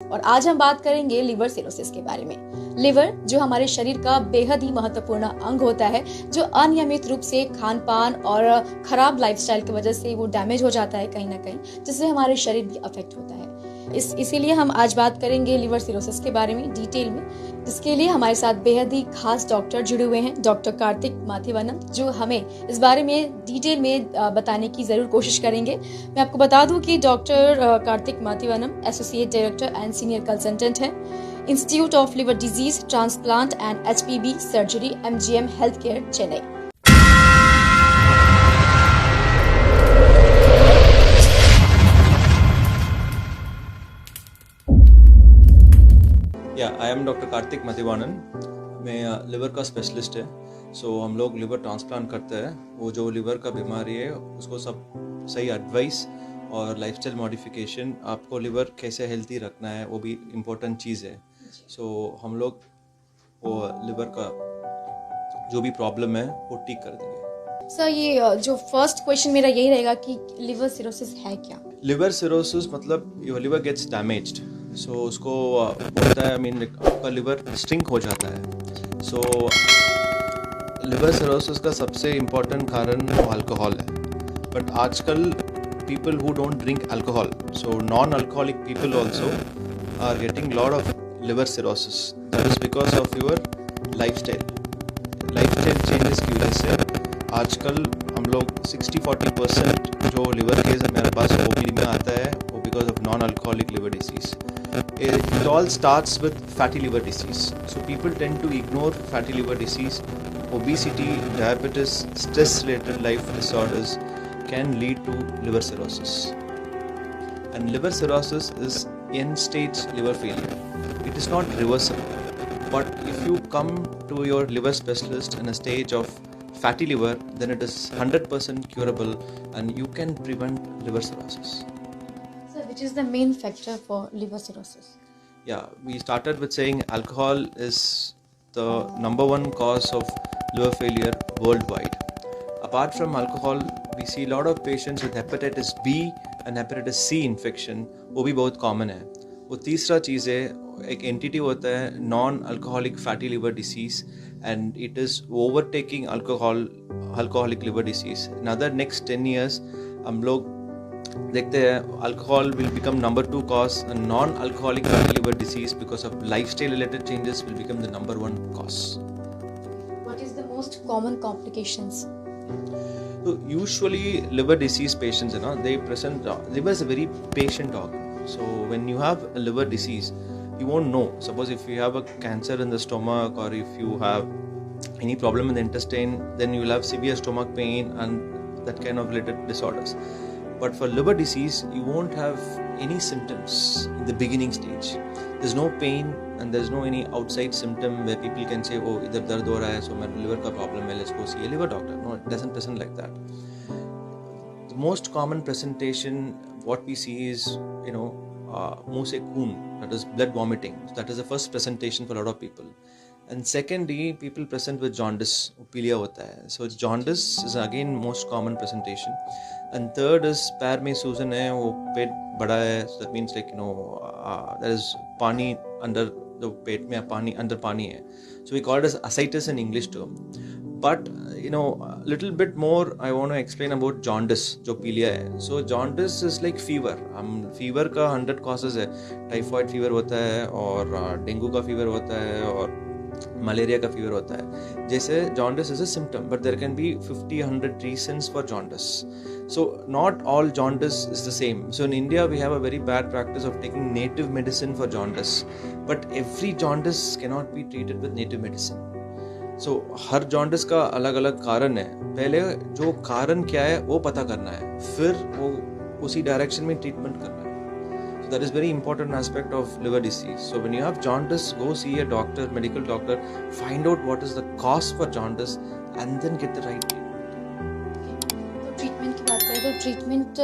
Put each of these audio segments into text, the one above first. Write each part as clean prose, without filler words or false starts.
और आज हम बात करेंगे लिवर सिरोसिस के बारे में। लिवर जो हमारे शरीर का बेहद ही महत्वपूर्ण अंग होता है, जो अनियमित रूप से खान पान और खराब लाइफस्टाइल की वजह से वो डैमेज हो जाता है कहीं ना कहीं, जिससे हमारे शरीर भी अफेक्ट होता है। इसीलिए हम आज बात करेंगे लिवर सिरोसिस के बारे में डिटेल में, जिसके लिए हमारे साथ बेहद ही खास डॉक्टर जुड़े हुए हैं, डॉक्टर कार्तिक माथिवानन, जो हमें इस बारे में डिटेल में बताने की जरूर कोशिश करेंगे। मैं आपको बता दूं कि doctor Karthik Mathivanan associate director and senior consultant है, institute of liver disease, transplant and HPB surgery, MGM health care, Chennai. I am doctor Karthik Mathivanan. मैं लिवर का स्पेशलिस्ट है। हम लोग लिवर ट्रांसप्लांट करते हैं। वो जो लिवर का बीमारी है उसको सब सही एडवाइस और लाइफस्टाइल मॉडिफिकेशन, आपको लिवर कैसे हेल्थी रखना है वो भी इम्पोर्टेंट चीज़ है। हम लोग वो लिवर का जो भी प्रॉब्लम है वो ठीक कर देंगे। सर, ये जो फर्स्ट क्वेश्चन मेरा यही रहेगा कि लिवर सिरोसिस है क्या? लिवर सिरोसिस मतलब योर लिवर गेट्स डैमेज्ड। उसको होता है, आपका लिवर स्ट्रिंक हो जाता है। लिवर सिरोसिस का सबसे इम्पोर्टेंट कारण वो अल्कोहल है। बट आजकल people who don't drink alcohol, non alcoholic people also are getting lot of liver cirrhosis. That is because of your lifestyle changes की वजह से आजकल हम लोग 60-40% जो लिवर केस हमारे पास ओपीडी में आता है वो because of non alcoholic liver disease. It all starts with fatty liver disease. People tend to ignore fatty liver disease. Obesity, diabetes, stress-related life disorders can lead to liver cirrhosis. And liver cirrhosis is end-stage liver failure. It is not reversible. But if you come to your liver specialist in a stage of fatty liver, then it is 100% curable and you can prevent liver cirrhosis. Which is the main factor for liver cirrhosis? We started with saying alcohol is the number one cause of liver failure worldwide. Apart from alcohol, we see a lot of patients with hepatitis B and hepatitis C infection, वो भी बहुत common है। वो तीसरा चीज़ है, एक entity होता है non-alcoholic fatty liver disease, and it is overtaking alcoholic liver disease. Another next 10 years हम लोग देखते हैं alcohol will become number 2 cause and non alcoholic fatty liver disease because of lifestyle related changes will become the number 1 cause. What is the most common complications? Usually liver disease patients, they present, liver is a very patient organ. When you have a liver disease, you won't know. Suppose if you have a cancer in the stomach or if you have any problem in the intestine, then you will have severe stomach pain and that kind of related disorders. But for liver disease, you won't have any symptoms in the beginning stage. There's no pain and there's no any outside symptom where people can say, oh, idhar dard ho raha hai, so my liver ka problem hai, let's go see a liver doctor. No, it doesn't present like that. The most common presentation, what we see is, मुंह से खून, that is blood vomiting. That is the first presentation for a lot of people. And secondly, people present with jaundice, पीलिया होता है. Jaundice is again most common presentation. And third is पैर में सूजन है, वो पेट बड़ा है, so that means there is पानी अंदर, जो पेट में पानी अंदर पानी है. So we call it as ascites in English term. But little bit more I want to explain about jaundice, जो पीलिया है. So jaundice is like fever. fever का 100 causes है. टाइफाइड फीवर होता है और डेंगू का फीवर होता है और मलेरिया का फीवर होता है. जैसे jaundice is a symptom, but there can be 50-100 reasons for jaundice. So not all jaundice is the same. So in India we have a very bad practice of taking native medicine for jaundice, but every jaundice cannot be treated with native medicine. Her jaundice का अलग अलग कारण है. पहले जो कारण क्या है वो पता करना है, फिर वो उसी डायरेक्शन में ट्रीटमेंट करना है. That is very important aspect of liver disease. So when you have jaundice, go see a doctor, medical doctor, find out what is the cause for jaundice and then get the right treatment. तो treatment की बात करें तो treatment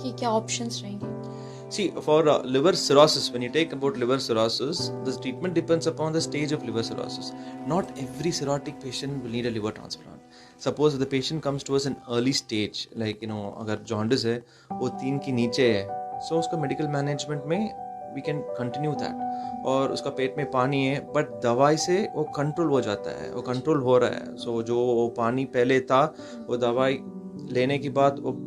की क्या options रहेंगे? See, for liver cirrhosis, when you take about liver cirrhosis, the treatment depends upon the stage of liver cirrhosis. Not every cirrhotic patient will need a liver transplant. Suppose the patient comes to us in early stage, like अगर jaundice है वो 3 के नीचे है, so उसका medical management में we can continue that. और उसका पेट में पानी है बट दवाई से वो कंट्रोल हो जाता है, वो कंट्रोल हो रहा है. सो जो पानी पहले था वो दवाई लेने के बाद वो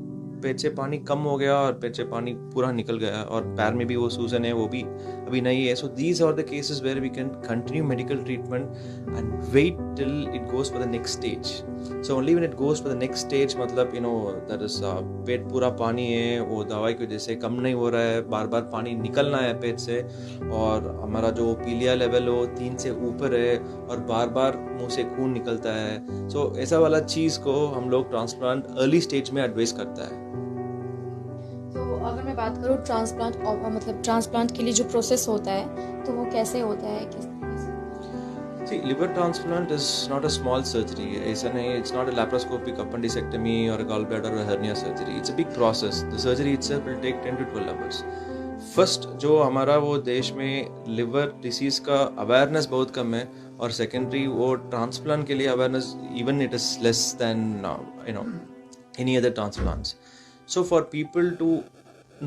पेट से पानी कम हो गया और पेट से पानी पूरा निकल गया और पैर में भी वो सूजन है वो भी अभी नहीं है. So these are the cases where we can continue medical treatment and wait till it goes for the next stage. So only when it goes for the next stage मतलब दैट इज पेट पूरा पानी है, वो दवाई की वजह से कम नहीं हो रहा है, बार बार पानी निकलना है पेट से और हमारा जो पीलिया लेवल हो 3 से ऊपर है और बार बार मुंह से खून निकलता है. सो ऐसा वाला चीज़ को हम लोग ट्रांसप्लांट अर्ली स्टेज में एडवाइस करता है. अगर मैं बात करूँ ट्रांसप्लांट मतलब ट्रांसप्लांट के लिए जो प्रोसेस होता है तो वो कैसे होता है, किस तरीके से? See, liver transplant is not a small surgery. It's not a laparoscopic appendectomy or a gallbladder or a hernia surgery. It's a big process. The surgery itself will take 10 to 12 hours. First जो हमारा वो देश में liver disease का awareness बहुत कम है और secondary वो ट्रांसप्लांट के लिए awareness even it is less than any other transplants. So for people to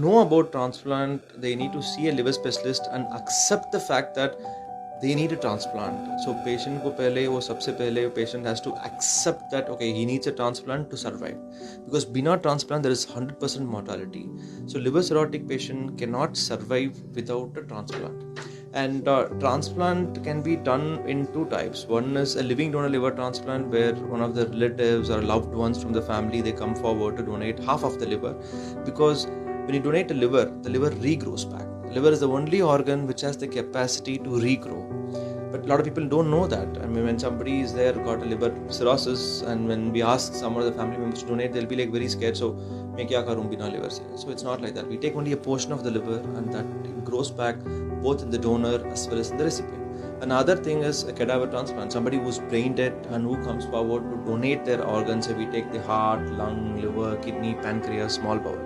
know about transplant, they need to see a liver specialist and accept the fact that they need a transplant. So patient को पहले वो सबसे पहले patient has to accept that okay he needs a transplant to survive because बिना transplant there is 100% mortality. So liver cirrhotic patient cannot survive without a transplant. And transplant can be done in 2 types. One is a living donor liver transplant where one of the relatives or loved ones from the family they come forward to donate half of the liver because when you donate the liver regrows back. The liver is the only organ which has the capacity to regrow. But a lot of people don't know that. I mean, when somebody is there got a liver cirrhosis and when we ask some of the family members to donate, they'll be like very scared. So, मैं क्या करूँ बिना liver से? So it's not like that. We take only a portion of the liver and that grows back both in the donor as well as in the recipient. Another thing is a cadaver transplant. Somebody who's brain dead and who comes forward to donate their organs. So we take the heart, lung, liver, kidney, pancreas, small bowel.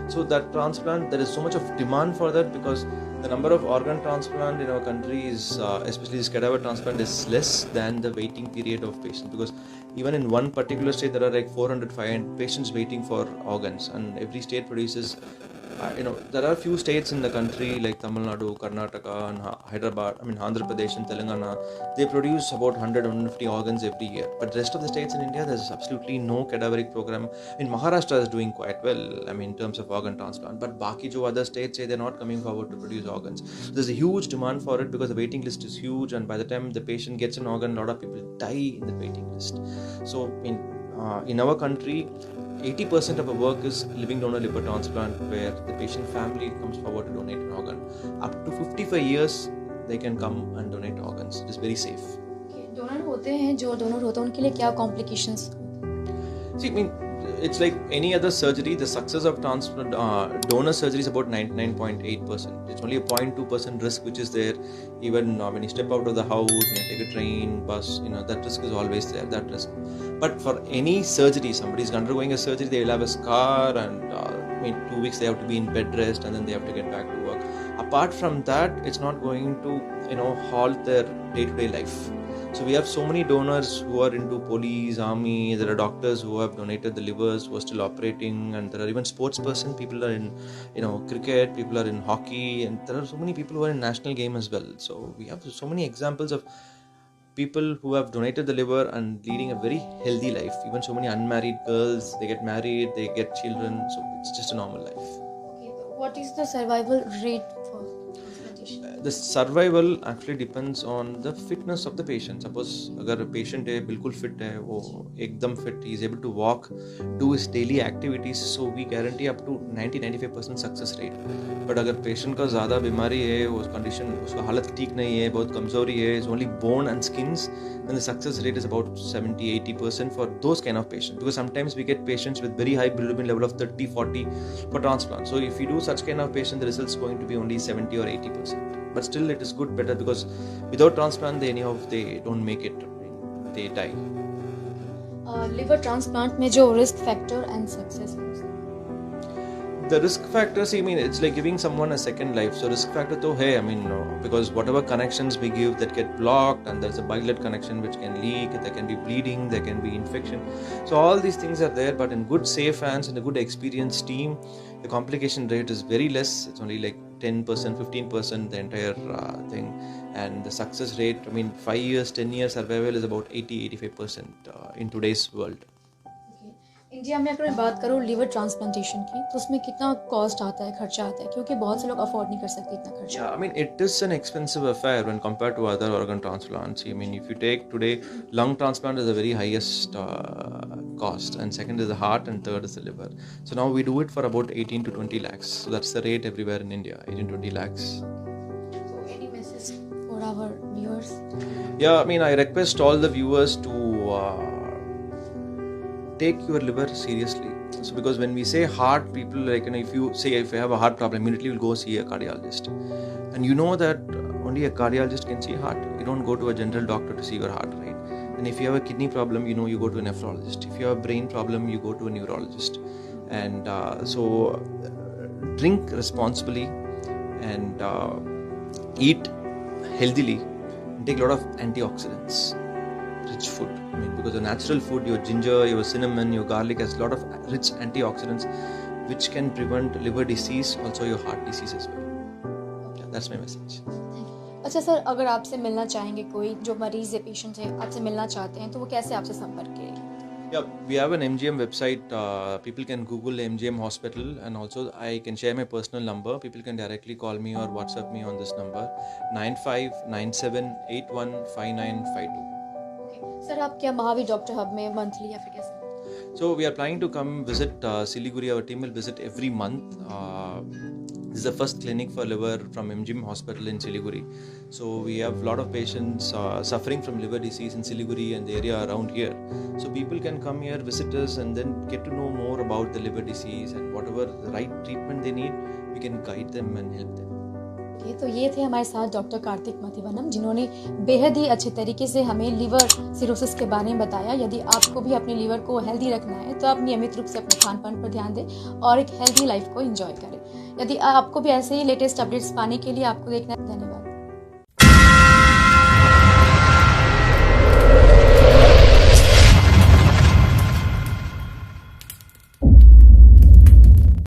So that transplant, there is so much of demand for that because the number of organ transplant in our country is, especially this cadaver transplant, is less than the waiting period of patients because even in one particular state there are like 400-500 patients waiting for organs and every state produces there are few states in the country like Tamil Nadu, Karnataka and Hyderabad, Andhra Pradesh and Telangana, they produce about 100-150 organs every year. But the rest of the states in India, there's absolutely no cadaveric program. In Maharashtra is doing quite well, in terms of organ transplant. But baki jo other states say they're not coming forward to produce organs. So there's a huge demand for it because the waiting list is huge and by the time the patient gets an organ, a lot of people die in the waiting list. So in our country, 80% of our work is living donor liver transplant where the patient family comes forward to donate an organ. Up to 55 years, they can come and donate organs. It is very safe. Donor होते हैं जो donor होते हैं उनके लिए क्या complications? See, it's like any other surgery. The success of transplant donor surgery is about 99.8%. It's only a 0.2% risk which is there. Even when you step out of the house, when you take a train, bus, that risk is always there. That risk. But for any surgery, somebody is undergoing a surgery, they will have a scar and 2 weeks they have to be in bed rest and then they have to get back to work. Apart from that, it's not going to halt their day-to-day life. So we have so many donors who are into police, army, there are doctors who have donated the livers who are still operating and there are even sports person, people are in cricket, people are in hockey and there are so many people who are in national game as well. So we have so many examples of people who have donated the liver and leading a very healthy life. Even so many unmarried girls, they get married, they get children, so it's just a normal life. Okay, so what is the survival rate for transplantation? The survival actually depends on the fitness of the patient. Suppose अगर patient है बिल्कुल fit है, वो एकदम fit, he is able to walk, do his daily activities, so we guarantee up to 90-95% success rate. But अगर patient का ज़्यादा बीमारी है, वो condition, उसका हालत ठीक नहीं है, बहुत कमज़ोरी है, is only bone and skins, then the success rate is about 70-80% for those kind of patients. Because sometimes we get patients with very high bilirubin level of 30-40 for transplant. So if you do such kind of patient, the results going to be only 70 or 80%. But still it is good, better because without transplant, they don't make it, they die. Liver transplant में जो risk factor and success. The risk factors, it's like giving someone a second life. So risk factor to hai, because whatever connections we give that get blocked and there's a bile connection which can leak, there can be bleeding, there can be infection. So all these things are there, but in good safe hands and a good experienced team, the complication rate is very less. It's only like 10%, 15% the entire thing, and the success rate, I mean 5 years, 10 years survival is about 80-85% in today's world. India में अगर मैं बात करूँ liver transplantation की तो उसमें कितना cost आता है, खर्चा आता है, क्योंकि बहुत से लोग अफोर्ड नहीं कर सकते इतना खर्चा. Yeah, I mean it is an expensive affair when compared to other organ transplants. I mean if you take today, lung transplant is the very highest cost, and second is the heart, and third is the liver. So now we do it for about 18 to 20 lakhs. So that's the rate everywhere in India, 18 to 20 lakhs. So any message for our viewers? Yeah, I mean I request all the viewers to take your liver seriously. So because when we say heart, people like, if you say if you have a heart problem, immediately you'll go see a cardiologist, and you know that only a cardiologist can see heart. You don't go to a general doctor to see your heart, right? And if you have a kidney problem, you know you go to a nephrologist. If you have a brain problem, you go to a neurologist. And so drink responsibly and eat healthily and take a lot of antioxidants rich food. I mean, because the natural food, your ginger, your cinnamon, your garlic has a lot of rich antioxidants which can prevent liver disease, also your heart disease as well. Yeah, that's my message. अच्छा sir, अगर आपसे मिलना चाहेंगे कोई जो मरीज है, patient है, आपसे मिलना चाहते हैं तो वो कैसे आपसे संपर्क करेंगे? Yeah, we have an MGM website. People can Google MGM Hospital, and also I can share my personal number. People can directly call me or WhatsApp me on this number 9597815952. Sir आप क्या Mahavir doctor hub में monthly या फिर कैसे? So we are planning to come visit Siliguri. Our team will visit every month. This is the first clinic for liver from MGM Hospital in Siliguri. So we have a lot of patients suffering from liver disease in Siliguri and the area around here. So people can come here, visit us, and then get to know more about the liver disease, and whatever the right treatment they need, we can guide them and help them. तो ये थे हमारे साथ doctor Kartik मथिवनम, जिन्होंने बेहद ही अच्छे तरीके से हमें लिवर सिरोसिस के बारे में बताया. यदि आपको भी अपने लिवर को हेल्दी रखना है तो आप नियमित रूप से अपने खान पान पर ध्यान दें और एक हेल्दी लाइफ को एंजॉय करें. यदि आपको भी ऐसे ही लेटेस्ट अपडेट्स पाने के लिए आपको देखना है. धन्यवाद.